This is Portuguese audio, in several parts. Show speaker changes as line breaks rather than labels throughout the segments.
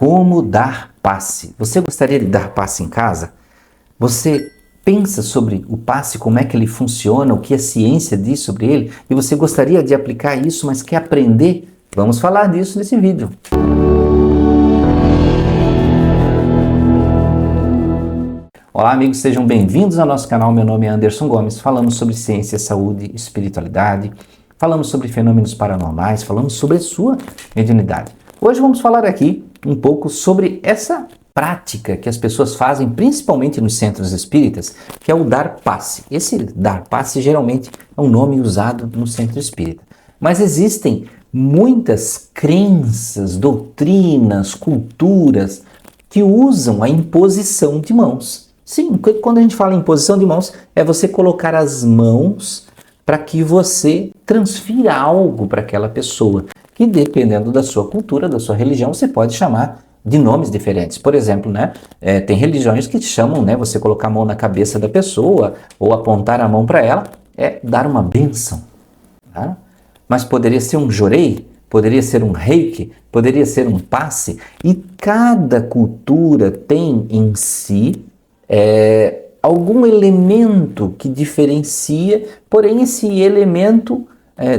Como dar passe? Você gostaria de dar passe em casa? Você pensa sobre o passe, como é que ele funciona, o que a ciência diz sobre ele, e você gostaria de aplicar isso, mas quer aprender? Vamos falar disso nesse vídeo. Olá amigos, sejam bem-vindos ao nosso canal. Meu nome é Anderson Gomes. Falamos sobre ciência, saúde, espiritualidade, falamos sobre fenômenos paranormais, falamos sobre a sua mediunidade. Hoje vamos falar aqui um pouco sobre essa prática que as pessoas fazem, principalmente nos centros espíritas, que é o dar passe. Esse dar passe geralmente é um nome usado no centro espírita. Mas existem muitas crenças, doutrinas, culturas que usam a imposição de mãos. Sim, quando a gente fala em imposição de mãos, é você colocar as mãos para que você transfira algo para aquela pessoa, que dependendo da sua cultura, da sua religião, você pode chamar de nomes diferentes. Por exemplo, tem religiões que chamam, você colocar a mão na cabeça da pessoa ou apontar a mão para ela, é dar uma bênção. Tá? Mas poderia ser um jorei, poderia ser um reiki, poderia ser um passe, e cada cultura tem em si algum elemento que diferencia, porém esse elemento,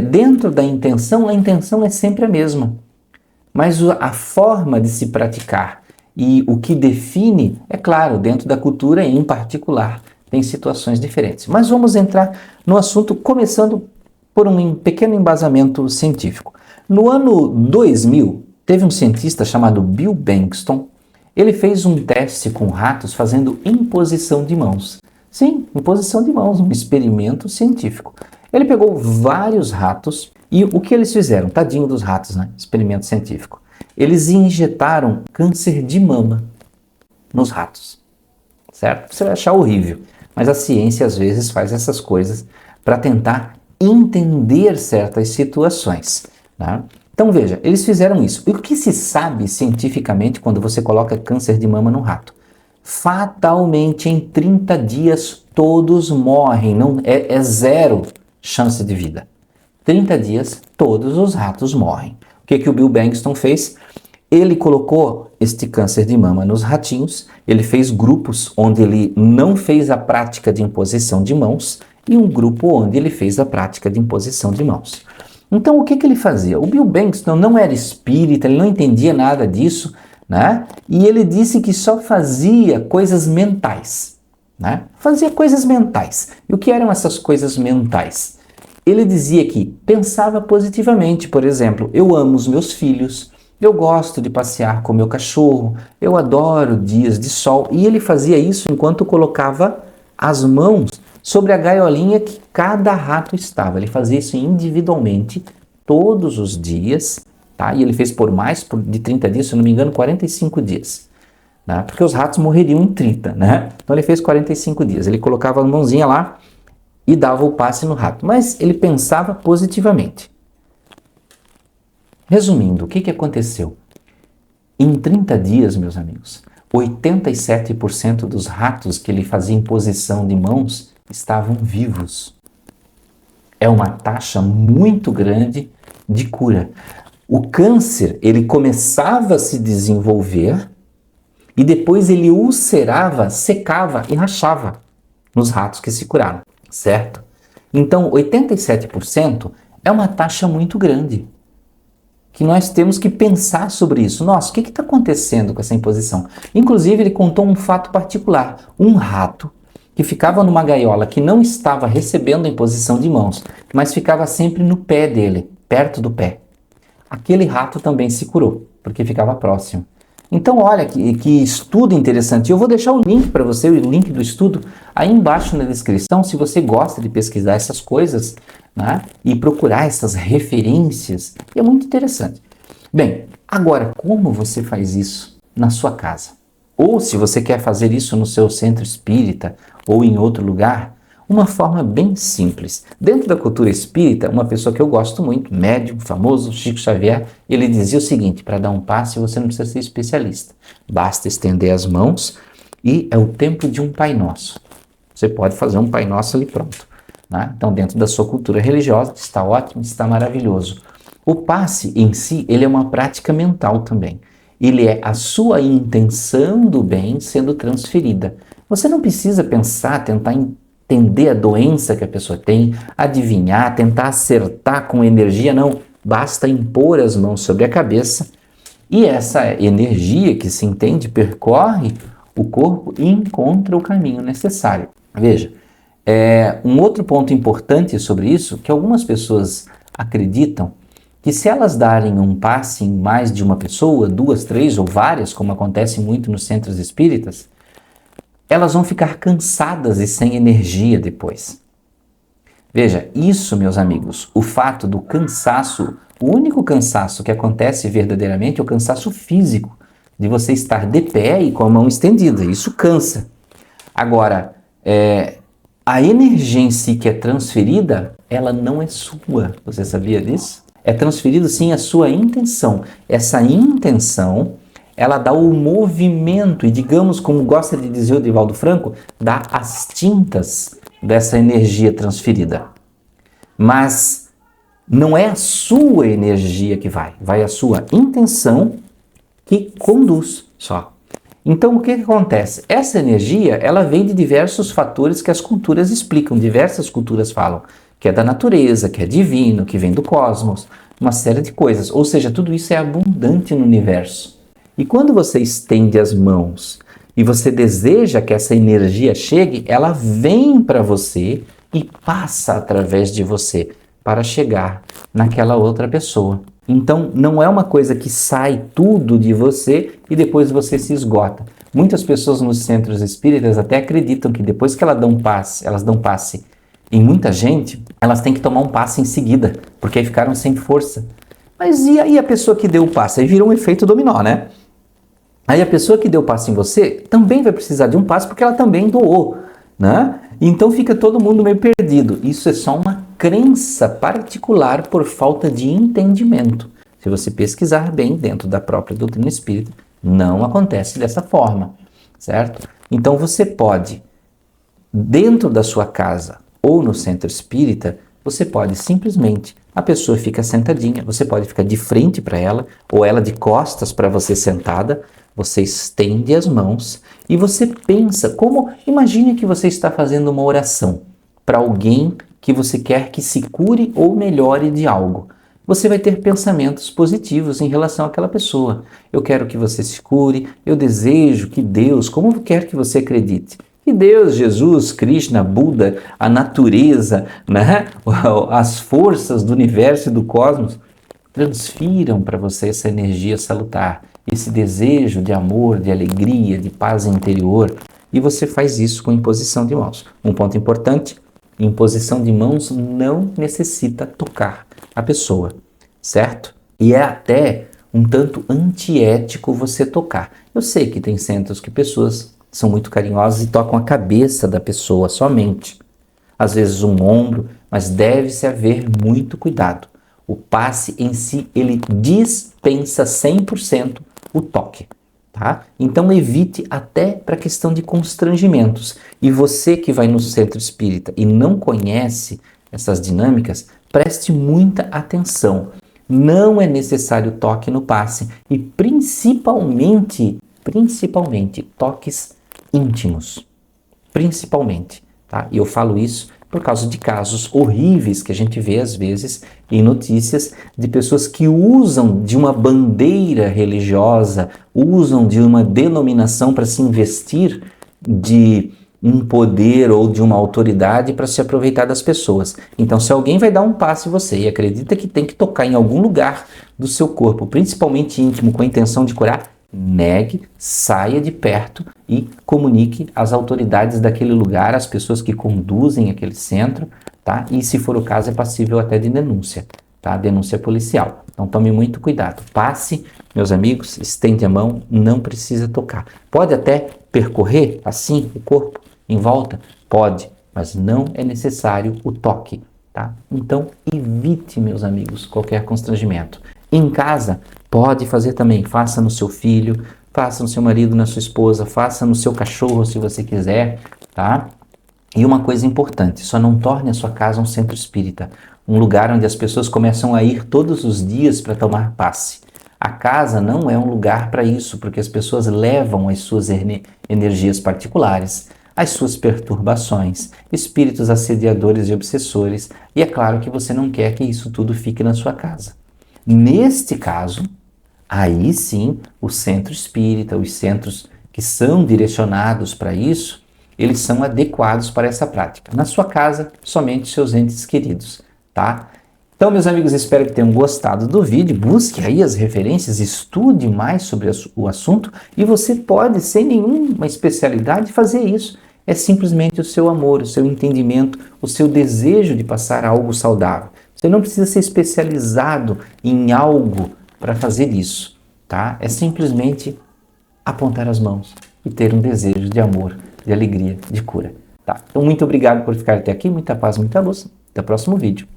dentro da intenção, a intenção é sempre a mesma. Mas a forma de se praticar e o que define, é claro, dentro da cultura em particular, tem situações diferentes. Mas vamos entrar no assunto começando por um pequeno embasamento científico. No ano 2000, teve um cientista chamado Bill Bankston. Ele fez um teste com ratos fazendo imposição de mãos. Sim, imposição de mãos, um experimento científico. Ele pegou vários ratos e o que eles fizeram? Tadinho dos ratos, experimento científico. Eles injetaram câncer de mama nos ratos, certo? Você vai achar horrível, mas a ciência às vezes faz essas coisas para tentar entender certas situações. Tá? Então veja, eles fizeram isso. E o que se sabe cientificamente quando você coloca câncer de mama no rato? Fatalmente em 30 dias todos morrem, é zero chance de vida. 30 dias todos os ratos morrem. O que o Bill Bankston fez? Ele colocou este câncer de mama nos ratinhos, ele fez grupos onde ele não fez a prática de imposição de mãos e um grupo onde ele fez a prática de imposição de mãos. Então o que ele fazia? O Bill Bankston não era espírita, ele não entendia nada disso, e ele disse que só fazia coisas mentais. Fazia coisas mentais. E o que eram essas coisas mentais? Ele dizia que pensava positivamente, por exemplo, eu amo os meus filhos, eu gosto de passear com meu cachorro, eu adoro dias de sol, e ele fazia isso enquanto colocava as mãos sobre a gaiolinha que cada rato estava. Ele fazia isso individualmente, todos os dias, tá? E ele fez por mais de 30 dias, se não me engano, 45 dias. Porque os ratos morreriam em 30, Então ele fez 45 dias. Ele colocava a mãozinha lá e dava o passe no rato. Mas ele pensava positivamente. Resumindo, o que aconteceu? Em 30 dias, meus amigos, 87% dos ratos que ele fazia imposição de mãos estavam vivos. É uma taxa muito grande de cura. O câncer, ele começava a se desenvolver e depois ele ulcerava, secava e rachava nos ratos que se curaram, certo? Então, 87% é uma taxa muito grande, que nós temos que pensar sobre isso. Nossa, o que está acontecendo com essa imposição? Inclusive, ele contou um fato particular. Um rato que ficava numa gaiola que não estava recebendo a imposição de mãos, mas ficava sempre no pé dele, perto do pé. Aquele rato também se curou, porque ficava próximo. Então, olha que estudo interessante. Eu vou deixar o link para você, o link do estudo, aí embaixo na descrição, se você gosta de pesquisar essas coisas, e procurar essas referências. É muito interessante. Bem, agora, como você faz isso na sua casa? Ou se você quer fazer isso no seu centro espírita ou em outro lugar, uma forma bem simples. Dentro da cultura espírita, uma pessoa que eu gosto muito, médium, famoso, Chico Xavier, ele dizia o seguinte: para dar um passe você não precisa ser especialista. Basta estender as mãos e é o tempo de um Pai Nosso. Você pode fazer um Pai Nosso ali pronto. Então, dentro da sua cultura religiosa, está ótimo, está maravilhoso. O passe em si, ele é uma prática mental também. Ele é a sua intenção do bem sendo transferida. Você não precisa pensar, tentar entender a doença que a pessoa tem, adivinhar, tentar acertar com energia, não. Basta impor as mãos sobre a cabeça e essa energia que se entende percorre o corpo e encontra o caminho necessário. Veja, um outro ponto importante sobre isso, que algumas pessoas acreditam que se elas darem um passe em mais de uma pessoa, 2, 3 ou várias, como acontece muito nos centros espíritas, elas vão ficar cansadas e sem energia depois. Veja, isso, meus amigos, o fato do cansaço, o único cansaço que acontece verdadeiramente é o cansaço físico, de você estar de pé e com a mão estendida, isso cansa. Agora, a energia em si que é transferida, ela não é sua, você sabia disso? É transferido sim a sua intenção. Essa intenção, ela dá o movimento e, digamos, como gosta de dizer o Divaldo Franco, dá as tintas dessa energia transferida. Mas não é a sua energia que vai a sua intenção que conduz só. Então, o que acontece? Essa energia, ela vem de diversos fatores que as culturas explicam, diversas culturas falam, que é da natureza, que é divino, que vem do cosmos, uma série de coisas. Ou seja, tudo isso é abundante no universo. E quando você estende as mãos e você deseja que essa energia chegue, ela vem para você e passa através de você para chegar naquela outra pessoa. Então, não é uma coisa que sai tudo de você e depois você se esgota. Muitas pessoas nos centros espíritas até acreditam que depois que elas dão passe em muita gente, elas têm que tomar um passe em seguida, porque aí ficaram sem força. Mas e aí a pessoa que deu o passe? Aí virou um efeito dominó, né? Aí a pessoa que deu o passe em você também vai precisar de um passe porque ela também doou, né? Então fica todo mundo meio perdido. Isso é só uma crença particular por falta de entendimento. Se você pesquisar bem dentro da própria doutrina espírita, não acontece dessa forma, certo? Então você pode, dentro da sua casa ou no centro espírita, você pode simplesmente, a pessoa fica sentadinha, você pode ficar de frente para ela ou ela de costas para você sentada, você estende as mãos e você pensa, imagine que você está fazendo uma oração para alguém que você quer que se cure ou melhore de algo. Você vai ter pensamentos positivos em relação àquela pessoa. Eu quero que você se cure, eu desejo que Deus, como quer que você acredite, que Deus, Jesus, Krishna, Buda, a natureza, né? As forças do universo e do cosmos transfiram para você essa energia salutar, esse desejo de amor, de alegria, de paz interior, e você faz isso com imposição de mãos. Um ponto importante, imposição de mãos não necessita tocar a pessoa, certo? E é até um tanto antiético você tocar. Eu sei que tem centros que pessoas são muito carinhosas e tocam a cabeça da pessoa somente, às vezes um ombro, mas deve-se haver muito cuidado. O passe em si, ele dispensa 100% o toque, tá? Então evite até para a questão de constrangimentos. E você que vai no centro espírita e não conhece essas dinâmicas, preste muita atenção. Não é necessário toque no passe e principalmente toques íntimos. Principalmente, tá? E eu falo isso por causa de casos horríveis que a gente vê às vezes em notícias de pessoas que usam de uma bandeira religiosa, usam de uma denominação para se investir de um poder ou de uma autoridade para se aproveitar das pessoas. Então, se alguém vai dar um passe em você e acredita que tem que tocar em algum lugar do seu corpo, principalmente íntimo, com a intenção de curar, negue, saia de perto e comunique às autoridades daquele lugar, às pessoas que conduzem aquele centro, tá? E se for o caso é passível até de denúncia, tá? Denúncia policial. Então tome muito cuidado. Passe, meus amigos, estende a mão, não precisa tocar. Pode até percorrer assim o corpo em volta? Pode, mas não é necessário o toque, tá? Então evite, meus amigos, qualquer constrangimento. Em casa, pode fazer também, faça no seu filho, faça no seu marido, na sua esposa, faça no seu cachorro se você quiser, tá? E uma coisa importante, só não torne a sua casa um centro espírita, um lugar onde as pessoas começam a ir todos os dias para tomar passe. A casa não é um lugar para isso, porque as pessoas levam as suas energias particulares, as suas perturbações, espíritos assediadores e obsessores, e é claro que você não quer que isso tudo fique na sua casa. Neste caso, aí sim, o centro espírita, os centros que são direcionados para isso, eles são adequados para essa prática. Na sua casa, somente seus entes queridos, tá? Então, meus amigos, espero que tenham gostado do vídeo. Busque aí as referências, estude mais sobre o assunto e você pode, sem nenhuma especialidade, fazer isso. É simplesmente o seu amor, o seu entendimento, o seu desejo de passar algo saudável. Você não precisa ser especializado em algo para fazer isso, tá? É simplesmente apontar as mãos e ter um desejo de amor, de alegria, de cura, tá? Então, muito obrigado por ficar até aqui. Muita paz, muita luz. Até o próximo vídeo.